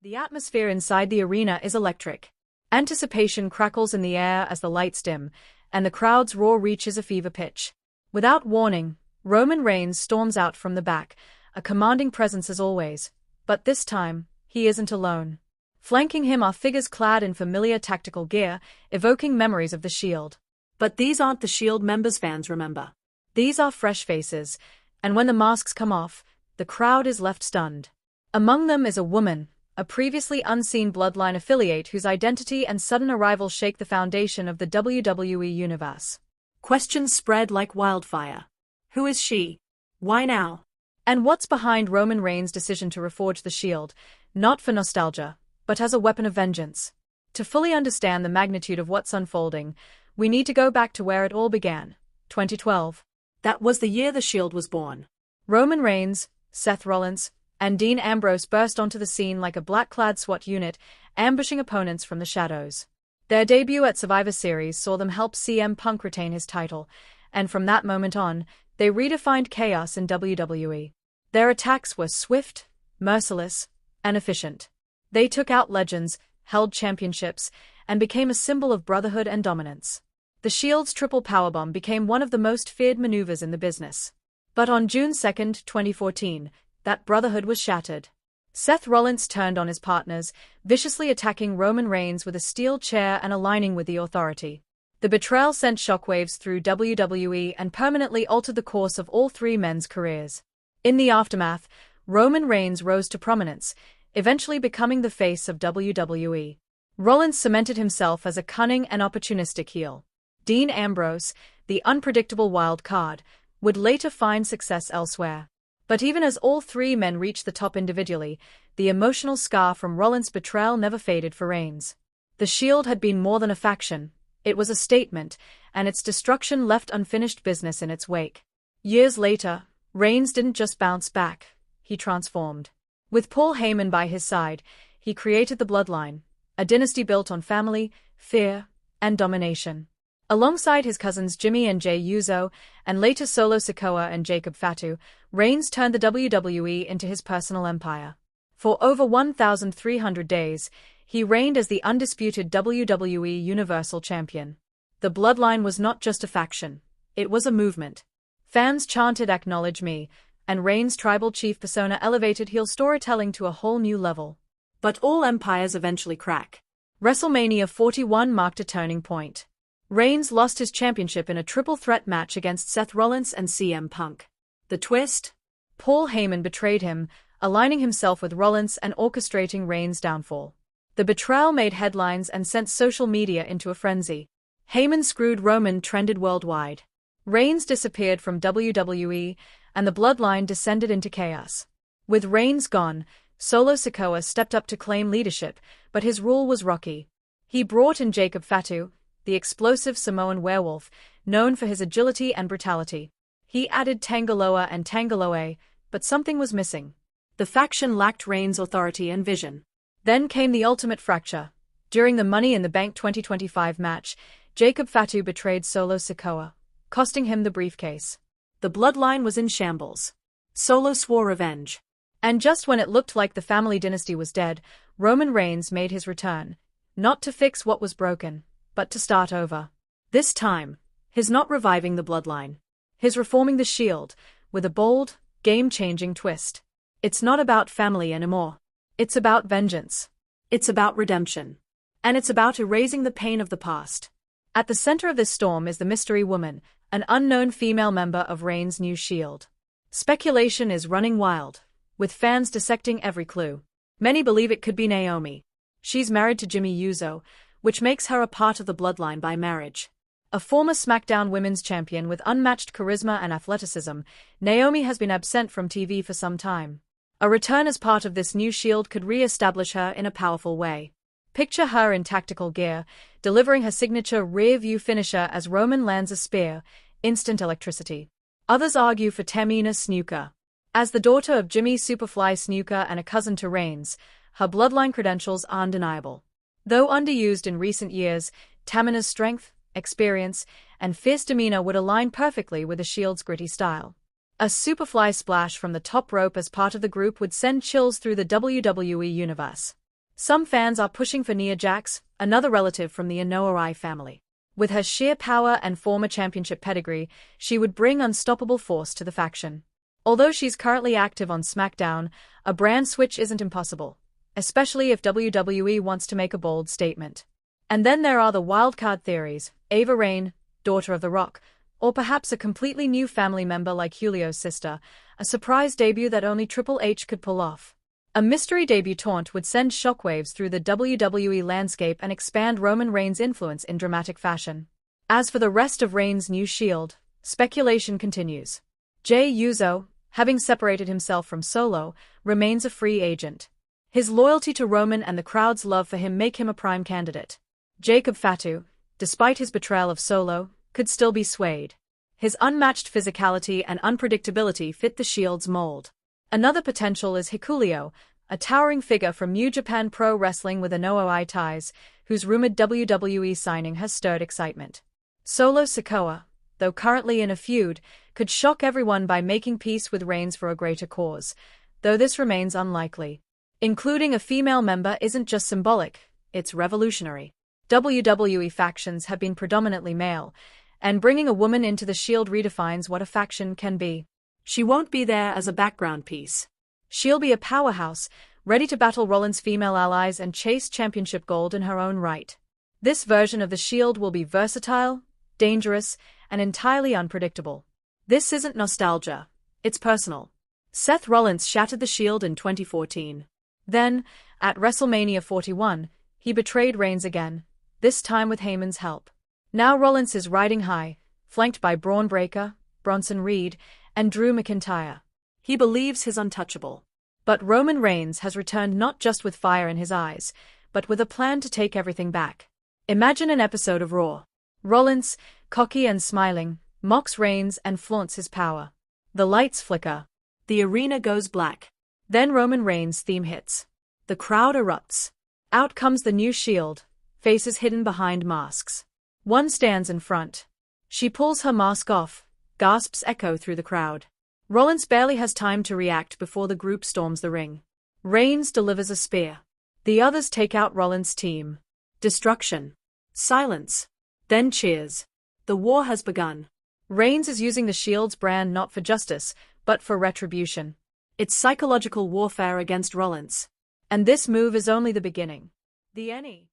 The atmosphere inside the arena is electric. Anticipation crackles in the air as the lights dim, and the crowd's roar reaches a fever pitch. Without warning, Roman Reigns storms out from the back, a commanding presence as always. But this time, he isn't alone. Flanking him are figures clad in familiar tactical gear, evoking memories of the Shield. But these aren't the Shield members fans remember. These are fresh faces, and when the masks come off, the crowd is left stunned. Among them is a woman, a previously unseen Bloodline affiliate whose identity and sudden arrival shake the foundation of the WWE universe. Questions spread like wildfire. Who is she? Why now? And what's behind Roman Reigns' decision to reforge the Shield, not for nostalgia, but as a weapon of vengeance? To fully understand the magnitude of what's unfolding, we need to go back to where it all began, 2012. That was the year the Shield was born. Roman Reigns, Seth Rollins, and Dean Ambrose burst onto the scene like a black-clad SWAT unit, ambushing opponents from the shadows. Their debut at Survivor Series saw them help CM Punk retain his title, and from that moment on, they redefined chaos in WWE. Their attacks were swift, merciless, and efficient. They took out legends, held championships, and became a symbol of brotherhood and dominance. The Shield's triple powerbomb became one of the most feared maneuvers in the business. But on June 2, 2014, that brotherhood was shattered. Seth Rollins turned on his partners, viciously attacking Roman Reigns with a steel chair and aligning with the Authority. The betrayal sent shockwaves through WWE and permanently altered the course of all three men's careers. In the aftermath, Roman Reigns rose to prominence, eventually becoming the face of WWE. Rollins cemented himself as a cunning and opportunistic heel. Dean Ambrose, the unpredictable wild card, would later find success elsewhere. But even as all three men reached the top individually, the emotional scar from Rollins' betrayal never faded for Reigns. The Shield had been more than a faction, it was a statement, and its destruction left unfinished business in its wake. Years later, Reigns didn't just bounce back, he transformed. With Paul Heyman by his side, he created the Bloodline, a dynasty built on family, fear, and domination. Alongside his cousins Jimmy and Jey Uso, and later Solo Sikoa and Jacob Fatu, Reigns turned the WWE into his personal empire. For over 1,300 days, he reigned as the undisputed WWE Universal Champion. The Bloodline was not just a faction, it was a movement. Fans chanted "Acknowledge me," and Reigns' tribal chief persona elevated heel storytelling to a whole new level. But all empires eventually crack. WrestleMania 41 marked a turning point. Reigns lost his championship in a triple threat match against Seth Rollins and CM Punk. The twist? Paul Heyman betrayed him, aligning himself with Rollins and orchestrating Reigns' downfall. The betrayal made headlines and sent social media into a frenzy. Heyman screwed Roman trended worldwide. Reigns disappeared from WWE, and the Bloodline descended into chaos. With Reigns gone, Solo Sikoa stepped up to claim leadership, but his rule was rocky. He brought in Jacob Fatu, the explosive Samoan werewolf, known for his agility and brutality. He added Tangaloa and Tangaloa, but something was missing. The faction lacked Reigns' authority and vision. Then came the ultimate fracture. During the Money in the Bank 2025 match, Jacob Fatu betrayed Solo Sikoa, costing him the briefcase. The Bloodline was in shambles. Solo swore revenge. And just when it looked like the family dynasty was dead, Roman Reigns made his return, not to fix what was broken, but to start over. This time, he's not reviving the Bloodline. He's reforming the Shield, with a bold, game-changing twist. It's not about family anymore. It's about vengeance. It's about redemption. And it's about erasing the pain of the past. At the center of this storm is the mystery woman, an unknown female member of Reigns' new Shield. Speculation is running wild, with fans dissecting every clue. Many believe it could be Naomi. She's married to Jimmy Uso, which makes her a part of the Bloodline by marriage. A former SmackDown Women's Champion with unmatched charisma and athleticism, Naomi has been absent from TV for some time. A return as part of this new Shield could re-establish her in a powerful way. Picture her in tactical gear, delivering her signature rear-view finisher as Roman lands a spear, instant electricity. Others argue for Tamina Snuka. As the daughter of Jimmy Superfly Snuka and a cousin to Reigns, her Bloodline credentials are undeniable. Though underused in recent years, Tamina's strength, experience, and fierce demeanor would align perfectly with the Shield's gritty style. A Superfly splash from the top rope as part of the group would send chills through the WWE universe. Some fans are pushing for Nia Jax, another relative from the Inoue family. With her sheer power and former championship pedigree, she would bring unstoppable force to the faction. Although she's currently active on SmackDown, a brand switch isn't impossible, especially if WWE wants to make a bold statement. And then there are the wildcard theories: Ava Raine, daughter of The Rock, or perhaps a completely new family member like Julio's sister, a surprise debut that only Triple H could pull off. A mystery debutante would send shockwaves through the WWE landscape and expand Roman Reigns' influence in dramatic fashion. As for the rest of Reigns' new Shield, speculation continues. Jey Uso, having separated himself from Solo, remains a free agent. His loyalty to Roman and the crowd's love for him make him a prime candidate. Jacob Fatu, despite his betrayal of Solo, could still be swayed. His unmatched physicality and unpredictability fit the Shield's mold. Another potential is Hikuleo, a towering figure from New Japan Pro Wrestling with Inoue ties, whose rumored WWE signing has stirred excitement. Solo Sikoa, though currently in a feud, could shock everyone by making peace with Reigns for a greater cause, though this remains unlikely. Including a female member isn't just symbolic, it's revolutionary. WWE factions have been predominantly male, and bringing a woman into the Shield redefines what a faction can be. She won't be there as a background piece. She'll be a powerhouse, ready to battle Rollins' female allies and chase championship gold in her own right. This version of the Shield will be versatile, dangerous, and entirely unpredictable. This isn't nostalgia, it's personal. Seth Rollins shattered the Shield in 2014. Then, at WrestleMania 41, he betrayed Reigns again, this time with Heyman's help. Now Rollins is riding high, flanked by Braun Breaker, Bronson Reed, and Drew McIntyre. He believes he's untouchable. But Roman Reigns has returned not just with fire in his eyes, but with a plan to take everything back. Imagine an episode of Raw. Rollins, cocky and smiling, mocks Reigns and flaunts his power. The lights flicker. The arena goes black. Then Roman Reigns' theme hits. The crowd erupts. Out comes the new Shield, faces hidden behind masks. One stands in front. She pulls her mask off. Gasps echo through the crowd. Rollins barely has time to react before the group storms the ring. Reigns delivers a spear. The others take out Rollins' team. Destruction. Silence. Then cheers. The war has begun. Reigns is using the Shield's brand not for justice, but for retribution. It's psychological warfare against Rollins. And this move is only the beginning. The NE